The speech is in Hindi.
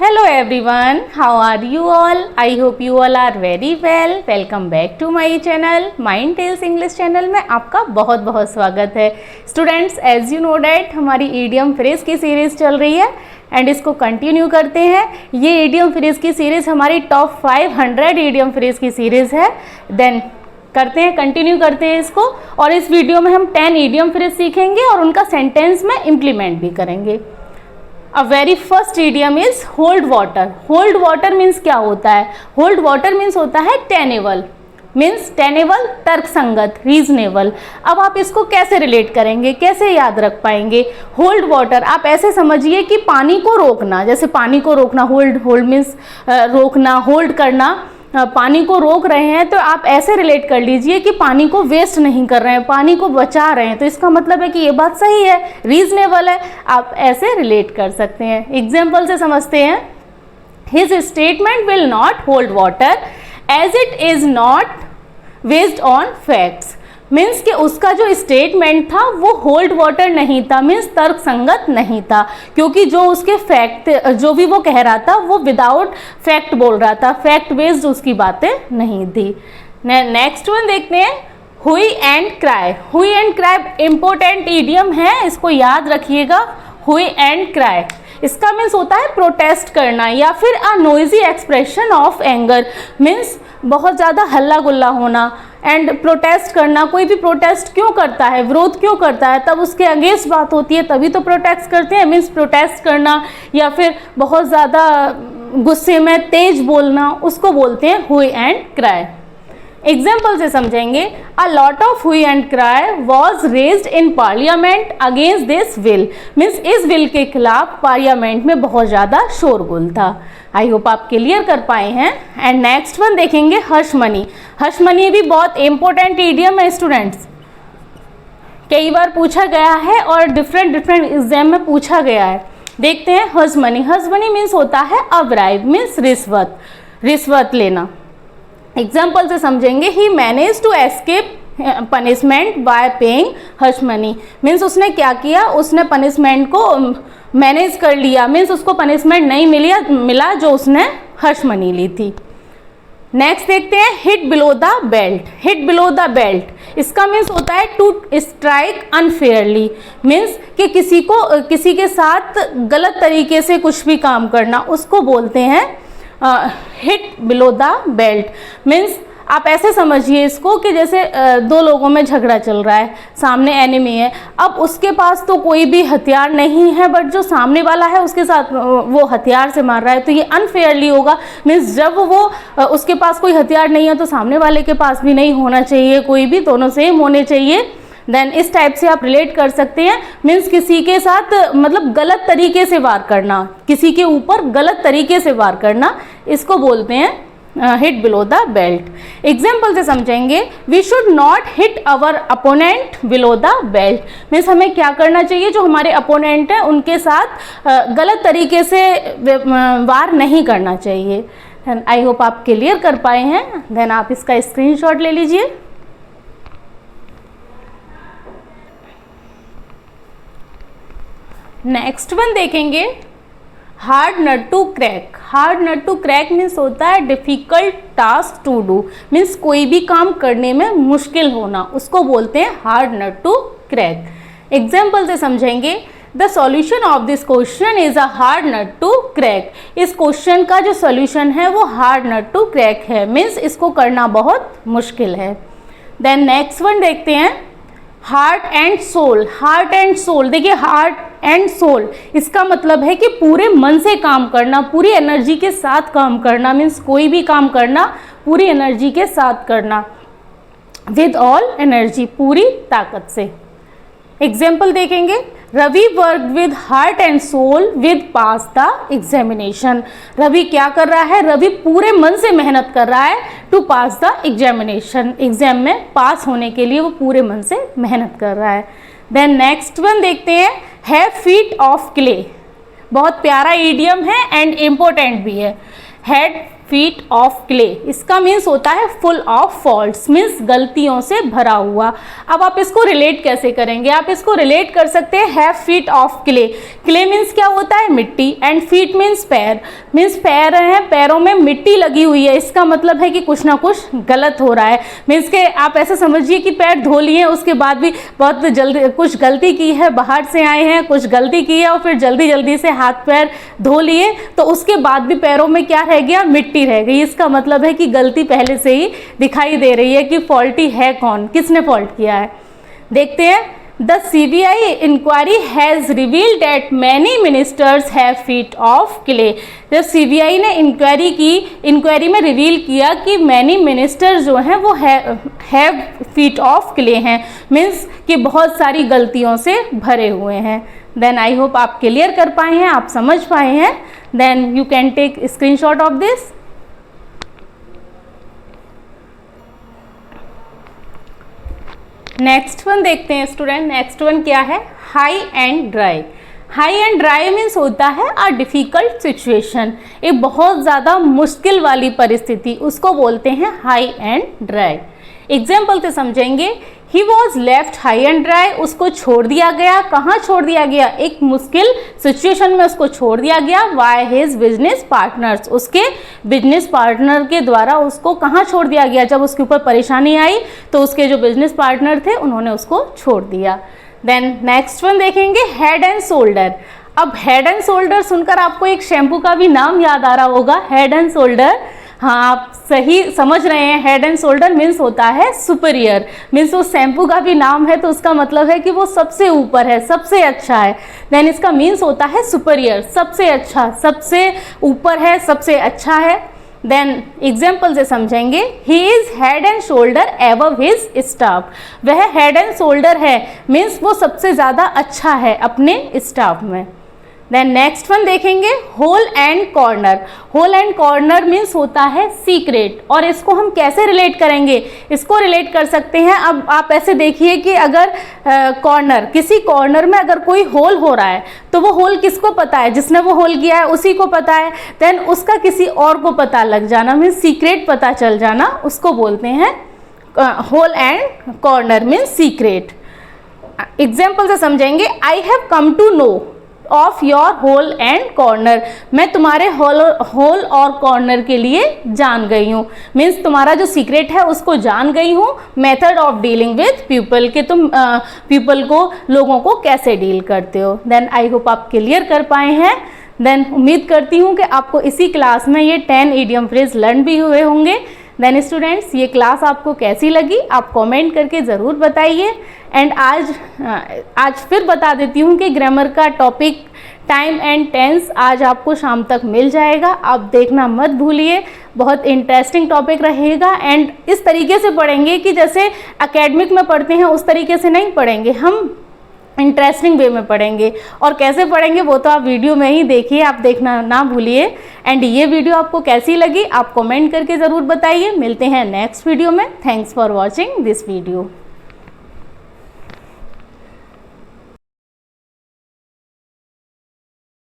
Hello everyone, how are you all? I hope you all are very well. Welcome back to my channel, Mind Tales English channel में आपका बहुत बहुत स्वागत है। Students, as you know that हमारी ईडियम फ्रेज की सीरीज़ चल रही है एंड इसको कंटिन्यू करते हैं। ये ईडियम फ्रेज की सीरीज़ हमारी टॉप 500 ईडियम फ्रेज की सीरीज़ है। देन करते हैं, कंटिन्यू करते हैं इसको, और इस वीडियो में हम 10 ईडियम फ्रेज सीखेंगे और उनका सेंटेंस में इम्प्लीमेंट भी करेंगे। A very first idiom is hold water. Hold water means क्या होता है? होल्ड वाटर मीन्स होता है टेनेबल, मीन्स टेनेबल तर्कसंगत, रीजनेबल। अब आप इसको कैसे रिलेट करेंगे, कैसे याद रख पाएंगे? होल्ड वाटर आप ऐसे समझिए कि पानी को रोकना, जैसे पानी को रोकना, होल्ड मीन्स रोकना, होल्ड करना। पानी को रोक रहे हैं तो आप ऐसे रिलेट कर लीजिए कि पानी को वेस्ट नहीं कर रहे हैं, पानी को बचा रहे हैं, तो इसका मतलब है कि ये बात सही है, रीजनेबल है। आप ऐसे रिलेट कर सकते हैं। एग्जाम्पल से समझते हैं। His statement will not hold water as it is not based on facts. Means कि उसका जो स्टेटमेंट था वो होल्ड वाटर नहीं था, मीन्स तर्कसंगत नहीं था, क्योंकि जो उसके फैक्ट, जो भी वो कह रहा था वो विदाउट फैक्ट बोल रहा था, फैक्ट बेस्ड उसकी बातें नहीं थी। नेक्स्ट वन देखते हैं, हुई एंड क्राई। हुई एंड क्राई इंपॉर्टेंट इडियम है, इसको याद रखिएगा। हुई एंड क्राई इसका मीन्स होता है प्रोटेस्ट करना या फिर a noisy expression of anger, means बहुत ज़्यादा हल्ला गुल्ला होना। एंड प्रोटेस्ट करना, कोई भी प्रोटेस्ट क्यों करता है, विरोध क्यों करता है, तब उसके अगेंस्ट बात होती है तभी तो प्रोटेस्ट करते हैं, मीन्स प्रोटेस्ट करना या फिर बहुत ज़्यादा गुस्से में तेज बोलना, उसको बोलते हैं हुई एंड क्राई। एग्जाम्पल से समझेंगे। अ लॉट ऑफ हुई and cry was raised in parliament against this will, means इस विल के खिलाफ पार्लियामेंट में बहुत ज़्यादा शोरगुल था। आई होप आप क्लियर कर पाए हैं। एंड नेक्स्ट वन देखेंगे, हश मनी। हश मनी भी बहुत इंपॉर्टेंट इडियम है स्टूडेंट्स, कई बार पूछा गया है और डिफरेंट एग्जाम में पूछा गया है। देखते हैं hush money. Hush money means होता है अब्राइब, मीन्स रिश्वत लेना। एग्जाम्पल से समझेंगे। He manage to escape punishment by paying hush money, means उसने क्या किया, उसने पनिशमेंट को मैनेज कर लिया, मीन्स उसको पनिशमेंट नहीं मिला जो उसने हश मनी ली थी। नेक्स्ट देखते हैं, hit below the belt. Hit below the belt इसका मीन्स होता है टू स्ट्राइक अनफेयरली, मीन्स कि किसी के साथ गलत तरीके से कुछ भी काम करना, उसको बोलते हैं hit below the belt. Means आप ऐसे समझिए इसको कि जैसे दो लोगों में झगड़ा चल रहा है, सामने एनिमी है, अब उसके पास तो कोई भी हथियार नहीं है बट जो सामने वाला है उसके साथ वो हथियार से मार रहा है, तो ये अनफेयरली होगा। मीन्स जब वो उसके पास कोई हथियार नहीं है तो सामने वाले के पास भी नहीं होना चाहिए, कोई भी, दोनों सेम होने चाहिए। देन इस टाइप से आप रिलेट कर सकते हैं। मीन्स किसी के साथ मतलब गलत तरीके से वार करना, किसी के ऊपर गलत तरीके से वार करना, इसको बोलते हैं hit below the belt. Example से समझेंगे। We should not hit our opponent below the belt, means हमें क्या करना चाहिए, जो हमारे अपोनेंट हैं उनके साथ गलत तरीके से वार नहीं करना चाहिए। आई होप आप क्लियर कर पाए हैं। देन आप इसका स्क्रीनशॉट ले लीजिए। नेक्स्ट वन देखेंगे, hard nut to crack. Hard nut to crack means होता है difficult task to do, means कोई भी काम करने में मुश्किल होना, उसको बोलते हैं hard nut to crack. Example से समझेंगे। The solution of this question is a hard nut to crack. इस क्वेश्चन का जो सॉल्यूशन है वो हार्ड नट टू क्रैक है, मीन्स इसको करना बहुत मुश्किल है। देन नेक्स्ट वन देखते हैं, heart and soul. Heart and soul, देखिए हार्ट एंड सोल इसका मतलब है कि पूरे मन से काम करना, पूरी एनर्जी के साथ काम करना, मीन्स कोई भी काम करना पूरी एनर्जी के साथ करना, विद ऑल एनर्जी, पूरी ताकत से। एग्जाम्पल देखेंगे। Ravi work with heart and soul with pass the examination. Ravi क्या कर रहा है, रवि पूरे मन से मेहनत कर रहा है to pass the examination, exam में पास होने के लिए वो पूरे मन से मेहनत कर रहा है। देन नेक्स्ट वन देखते हैं, हैव फीट ऑफ क्ले। बहुत प्यारा इडियम है एंड इम्पोर्टेंट भी है। Feet of clay. इसका मीन्स होता है फुल ऑफ फॉल्ट्स, मीन्स गलतियों से भरा हुआ। अब आप इसको रिलेट कैसे करेंगे? आप इसको रिलेट कर सकते हैं have feet of clay. Clay means क्या होता है? मिट्टी, एंड फीट मीन्स पैर, मीन्स पैर हैं, पैरों में मिट्टी लगी हुई है। इसका मतलब है कि कुछ ना कुछ गलत हो रहा है। मीन्स के आप ऐसा समझिए कि पैर धो लिए, उसके बाद भी बहुत जल्दी कुछ गलती की है, बाहर से आए हैं, कुछ गलती की है और फिर जल्दी जल्दी से हाथ पैर धो लिए, तो उसके बाद भी पैरों में क्या रह गया? मिट्टी रह गई। इसका मतलब है कि गलती पहले से ही दिखाई दे रही है कि फॉल्टी है कौन, किसने फॉल्ट किया है। देखते हैं, the CBI inquiry has revealed that many ministers have feet of clay. जब CBI ने इंक्वायरी की, इंक्वायरी में रिवील किया कि मैनी मिनिस्टर जो हैं वो हैव फीट ऑफ क्ले हैं, मीन्स कि बहुत सारी गलतियों से भरे हुए हैं। देन आई होप आप क्लियर कर पाए हैं, आप समझ पाए हैं। Then you can take screenshot of this. Next one देखते हैं स्टूडेंट। नेक्स्ट वन क्या है? High and dry. High and dry means होता है अ डिफ़िकल्ट सिचुएशन, एक बहुत ज़्यादा मुश्किल वाली परिस्थिति, उसको बोलते हैं हाई एंड ड्राई। एग्जाम्पल से समझेंगे। He was left high and dry, उसको छोड़ दिया गया। कहाँ छोड़ दिया गया? एक मुश्किल सिचुएशन में उसको छोड़ दिया गया। वाई हिज बिजनेस पार्टनर्स, उसके बिजनेस पार्टनर के द्वारा उसको कहाँ छोड़ दिया गया? जब उसके ऊपर परेशानी आई तो उसके जो बिजनेस पार्टनर थे उन्होंने उसको छोड़ दिया। देन नेक्स्ट वन देखेंगे, हेड एंड शोल्डर। अब हेड एंड शोल्डर सुनकर आपको एक शैम्पू का भी नाम याद आ रहा होगा, हेड एंड शोल्डर। हाँ, आप सही समझ रहे हैं। हेड एंड शोल्डर मीन्स होता है सुपीरियर, मीन्स उस शैम्पू का भी नाम है तो उसका मतलब है कि वो सबसे ऊपर है, सबसे अच्छा है। देन इसका मीन्स होता है सुपीरियर, सबसे अच्छा, सबसे ऊपर है, सबसे अच्छा है। देन एग्जाम्पल से समझेंगे। He is head and shoulder above his staff, वह हेड एंड शोल्डर है, मीन्स वो सबसे ज़्यादा अच्छा है अपने स्टाफ में। देन नेक्स्ट वन देखेंगे, hole and corner. Hole and corner means होता है सीक्रेट, और इसको हम कैसे रिलेट करेंगे? इसको रिलेट कर सकते हैं। अब आप ऐसे देखिए कि अगर कॉर्नर, किसी कॉर्नर में अगर कोई होल हो रहा है तो वो होल किसको पता है? जिसने वो होल किया है उसी को पता है। देन उसका किसी और को पता लग जाना मीन्स सीक्रेट पता चल जाना, उसको बोलते हैं hole and corner means secret. Example से समझेंगे। I have come to know of your hole and corner, मैं तुम्हारे होल और कॉर्नर के लिए जान गई हूँ, मीन्स तुम्हारा जो सीक्रेट है उसको जान गई हूँ। Method of dealing with people, कि तुम पीपल को, लोगों को कैसे डील करते हो। देन आई होप आप क्लियर कर पाए हैं। देन उम्मीद करती हूँ कि आपको इसी क्लास में ये 10 इडियम फ्रेज लर्न भी हुए होंगे। देन स्टूडेंट्स, ये क्लास आपको कैसी लगी आप कमेंट करके ज़रूर बताइए। एंड आज फिर बता देती हूँ कि ग्रामर का टॉपिक टाइम एंड टेंस आज आपको शाम तक मिल जाएगा, आप देखना मत भूलिए। बहुत इंटरेस्टिंग टॉपिक रहेगा एंड इस तरीके से पढ़ेंगे कि जैसे एकेडमिक में पढ़ते हैं उस तरीके से नहीं पढ़ेंगे, हम इंटरेस्टिंग वे में पढ़ेंगे। और कैसे पढ़ेंगे वो तो आप वीडियो में ही देखिए, आप देखना ना भूलिए। एंड ये वीडियो आपको कैसी लगी आप कमेंट करके ज़रूर बताइए। मिलते हैं नेक्स्ट वीडियो में। Thanks for watching this video.